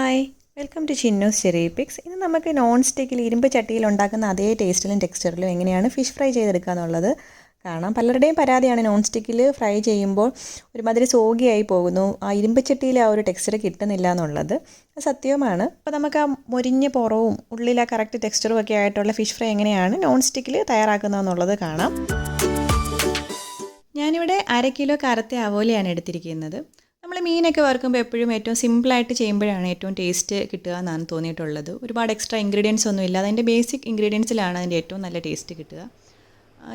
Hi welcome to Chinnu's cherry picks. ഇന്ന് നമുക്ക് non സ്റ്റിക്കിൽ ഇരുമ്പ് ചട്ടിയിൽ ഉണ്ടാക്കുന്ന അതേ ടേസ്റ്റിലും ടെക്സ്ചറിലും എങ്ങനെയാണ് ഫിഷ് ഫ്രൈ ചെയ്തെടുക്കുക എന്നുള്ളത് കാണാം. പലരുടെയും പരാതിയാണ് നോൺ സ്റ്റിക്കിൽ ഫ്രൈ ചെയ്യുമ്പോൾ ഒരുമാതിരി സോഗിയായി പോകുന്നു, ആ ഇരുമ്പ് ചട്ടിയിൽ ആ ഒരു ടെക്സ്ചർ കിട്ടുന്നില്ല എന്നുള്ളത് സത്യവുമാണ്. അപ്പോൾ നമുക്ക് ആ മൊരിഞ്ഞ പുറവും ഉള്ളിൽ ആ കറക്റ്റ് ടെക്സ്ചറും ഒക്കെ ആയിട്ടുള്ള ഫിഷ് ഫ്രൈ എങ്ങനെയാണ് നോൺ സ്റ്റിക്കിൽ തയ്യാറാക്കുന്നതെന്നുള്ളത് കാണാം. ഞാനിവിടെ 1/2 കിലോ കറുത്ത അവോലയാണ് എടുത്തിരിക്കുന്നത്. നമ്മൾ മീനൊക്കെ വറുക്കുമ്പോൾ എപ്പോഴും ഏറ്റവും സിമ്പിളായിട്ട് ചെയ്യുമ്പോഴാണ് ഏറ്റവും ടേസ്റ്റ് കിട്ടുക എന്നാണ് തോന്നിയിട്ടുള്ളത്. ഒരുപാട് എക്സ്ട്രാ ഇൻഗ്രീഡിയൻസ് ഒന്നും ഇല്ല, അതിൻ്റെ ബേസിക് ഇൻഗ്രീഡിയൻസിലാണ് അതിൻ്റെ ഏറ്റവും നല്ല ടേസ്റ്റ് കിട്ടുക.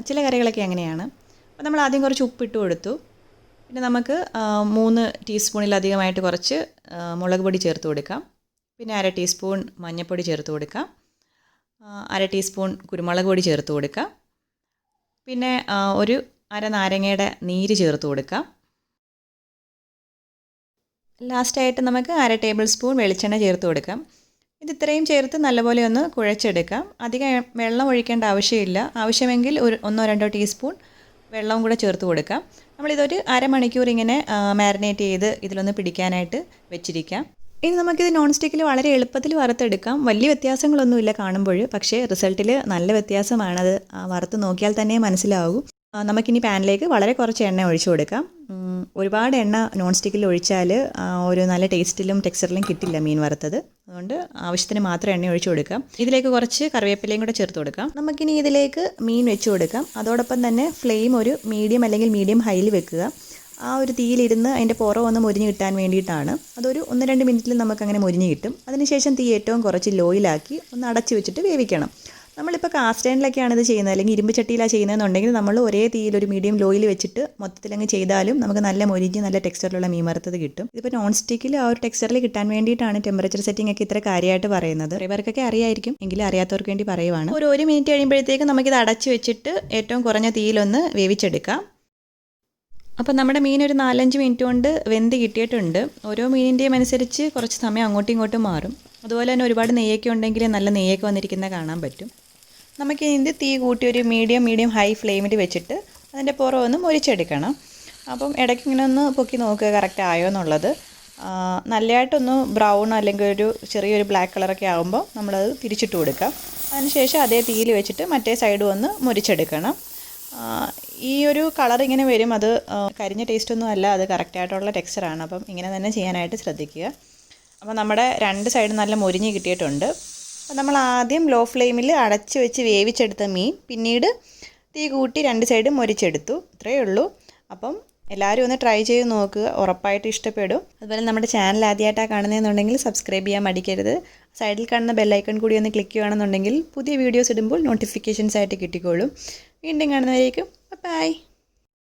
ചില കറികളൊക്കെ അങ്ങനെയാണ്. അപ്പോൾ നമ്മൾ ആദ്യം കുറച്ച് ഉപ്പിട്ട് കൊടുത്തു. പിന്നെ നമുക്ക് 3 ടീസ്പൂണിലധികമായിട്ട് കുറച്ച് മുളക് പൊടി ചേർത്ത് കൊടുക്കാം. പിന്നെ 1/2 ടീസ്പൂൺ മഞ്ഞൾപ്പൊടി ചേർത്ത് കൊടുക്കാം. 1/2 ടീസ്പൂൺ കുരുമുളക് പൊടി ചേർത്ത് കൊടുക്കാം. പിന്നെ ഒരു അര നാരങ്ങയുടെ നീര് ചേർത്ത് കൊടുക്കാം. ലാസ്റ്റായിട്ട് നമുക്ക് 1/2 ടേബിൾ സ്പൂൺ വെളിച്ചെണ്ണ ചേർത്ത് കൊടുക്കാം. ഇത് ഇത്രയും ചേർത്ത് നല്ലപോലെ ഒന്ന് കുഴച്ചെടുക്കാം. അധികം വെള്ളം ഒഴിക്കേണ്ട ആവശ്യമില്ല. ആവശ്യമെങ്കിൽ 1-2 ടീസ്പൂൺ വെള്ളവും കൂടെ ചേർത്ത് കൊടുക്കാം. നമ്മളിതൊരു അരമണിക്കൂർ ഇങ്ങനെ മാരിനേറ്റ് ചെയ്ത് ഇതിലൊന്ന് പിടിക്കാനായിട്ട് വെച്ചിരിക്കാം. ഇനി നമുക്കിത് നോൺ സ്റ്റിക്കിൽ വളരെ എളുപ്പത്തിൽ വറുത്തെടുക്കാം. വലിയ വ്യത്യാസങ്ങളൊന്നുമില്ല കാണുമ്പോൾ, പക്ഷേ റിസൾട്ടിൽ നല്ല വ്യത്യാസമാണത്. വറുത്ത് നോക്കിയാൽ തന്നെ മനസ്സിലാവും. നമുക്കിനി പാനിലേക്ക് വളരെ കുറച്ച് എണ്ണ ഒഴിച്ചു കൊടുക്കാം. ഒരുപാട് എണ്ണ നോൺ സ്റ്റിക്കിൽ ഒഴിച്ചാൽ ഒരു നല്ല ടേസ്റ്റിലും ടെക്സ്ചറിലും കിട്ടില്ല മീൻ വറുത്തത്. അതുകൊണ്ട് ആവശ്യത്തിന് മാത്രം എണ്ണ ഒഴിച്ചു കൊടുക്കാം. ഇതിലേക്ക് കുറച്ച് കറിവേപ്പിലയും കൂടെ ചേർത്ത് കൊടുക്കാം. നമുക്കിനി ഇതിലേക്ക് മീൻ വെച്ച് കൊടുക്കാം. അതോടൊപ്പം തന്നെ ഫ്ലെയിം ഒരു മീഡിയം അല്ലെങ്കിൽ മീഡിയം ഹൈയിൽ വെക്കുക. ആ ഒരു തീയിലിരുന്ന് അതിൻ്റെ പുറം ഒന്ന് മൊരിഞ്ഞ് കിട്ടാൻ വേണ്ടിയിട്ടാണ്. അതൊരു 1-2 മിനിറ്റിൽ നമുക്കങ്ങനെ മൊരിഞ്ഞ് കിട്ടും. അതിനുശേഷം തീ ഏറ്റവും കുറച്ച് ലോയിലാക്കി ഒന്ന് അടച്ച് വെച്ചിട്ട് വേവിക്കണം. നമ്മളിപ്പോൾ കാസ്റ്റ് അയണിലൊക്കെയാണ് ഇത് ചെയ്യുന്നത്, അല്ലെങ്കിൽ ഇരുമ്പ് ചട്ടിയിലാണ് ചെയ്യുന്നതെന്നുണ്ടെങ്കിൽ നമ്മൾ ഒരേ തീയിൽ ഒരു മീഡിയം ലോയിൽ വെച്ചിട്ട് മൊത്തത്തിലങ്ങ് ചെയ്താലും നമുക്ക് നല്ല മൊരിഞ്ഞ് നല്ല ടെക്സ്ചറിലുള്ള മീൻ വറുത്തത് കിട്ടും. ഇതിപ്പോൾ നോൺ സ്റ്റിക്കിൽ ആ ഒരു ടെക്സ്ചറിൽ കിട്ടാൻ വേണ്ടിയിട്ടാണ് ടെമ്പറേച്ചർ സെറ്റിംഗ് ഒക്കെ ഇത്ര കാര്യമായിട്ട് പറയുന്നത്. ഇവർക്കൊക്കെ അറിയായിരിക്കും, എങ്കിലും അറിയാത്തവർക്ക് വേണ്ടി പറയുവാണ്. ഒരു മിനിറ്റ് കഴിയുമ്പോഴത്തേക്കും നമുക്കിത് അടച്ച് വെച്ചിട്ട് ഏറ്റവും കുറഞ്ഞ തീയിലൊന്ന് വേവിച്ചെടുക്കാം. അപ്പോൾ നമ്മുടെ മീൻ ഒരു 4-5 മിനിറ്റ് കൊണ്ട് വെന്ത് കിട്ടിയിട്ടുണ്ട്. ഓരോ മീനിൻ്റെയും അനുസരിച്ച് കുറച്ച് സമയം അങ്ങോട്ടും ഇങ്ങോട്ടും മാറും. അതുപോലെ തന്നെ ഒരുപാട് നെയ്യൊക്കെ ഉണ്ടെങ്കിൽ നല്ല നെയ്യൊക്കെ വന്നിരിക്കുന്നത് കാണാൻ പറ്റും. നമുക്ക് ഇതിൻ്റെ തീ കൂട്ടി ഒരു മീഡിയം ഹൈ ഫ്ലെയിമിൽ വെച്ചിട്ട് അതിൻ്റെ പുറം ഒന്ന് മൊരിച്ചെടുക്കണം. അപ്പം ഇടയ്ക്ക് ഇങ്ങനെ ഒന്ന് പൊക്കി നോക്കുക കറക്റ്റ് ആയോ എന്നുള്ളത്. നല്ലതായിട്ടൊന്ന് ബ്രൗൺ അല്ലെങ്കിൽ ഒരു ചെറിയൊരു ബ്ലാക്ക് കളറൊക്കെ ആകുമ്പോൾ നമ്മളത് തിരിച്ചിട്ട് കൊടുക്കാം. അതിനുശേഷം അതേ തീയിൽ വെച്ചിട്ട് മറ്റേ സൈഡും ഒന്ന് മൊരിച്ചെടുക്കണം. ഈ ഒരു കളർ ഇങ്ങനെ വരും, അത് കരിഞ്ഞ ടേസ്റ്റൊന്നും അല്ല, അത് കറക്റ്റായിട്ടുള്ള ടെക്സ്ചറാണ്. അപ്പം ഇങ്ങനെ തന്നെ ചെയ്യാനായിട്ട് ശ്രദ്ധിക്കുക. അപ്പോൾ നമ്മുടെ 2 സൈഡും നല്ല മൊരിഞ്ഞ് കിട്ടിയിട്ടുണ്ട്. അപ്പോൾ നമ്മൾ ആദ്യം ലോ ഫ്ലെയിമിൽ അടച്ച് വെച്ച് വേവിച്ചെടുത്ത മീൻ പിന്നീട് തീ കൂട്ടി 2 സൈഡും മൊരിച്ചെടുത്തു. ഇത്രയേ ഉള്ളൂ. അപ്പം എല്ലാവരും ഒന്ന് ട്രൈ ചെയ്ത് നോക്കുക, ഉറപ്പായിട്ട് ഇഷ്ടപ്പെടും. അതുപോലെ നമ്മുടെ ചാനൽ ആദ്യമായിട്ടാണ് കാണുന്നതെന്നുണ്ടെങ്കിൽ സബ്സ്ക്രൈബ് ചെയ്യാൻ മടിക്കരുത്. സൈഡിൽ കാണുന്ന ബെല്ലൈക്കൺ കൂടി ഒന്ന് ക്ലിക്ക് ചെയ്യുകയാണെന്നുണ്ടെങ്കിൽ പുതിയ വീഡിയോസ് ഇടുമ്പോൾ നോട്ടിഫിക്കേഷൻസ് ആയിട്ട് കിട്ടിക്കോളും. വീണ്ടും കാണുന്നവരേക്കും ബൈ.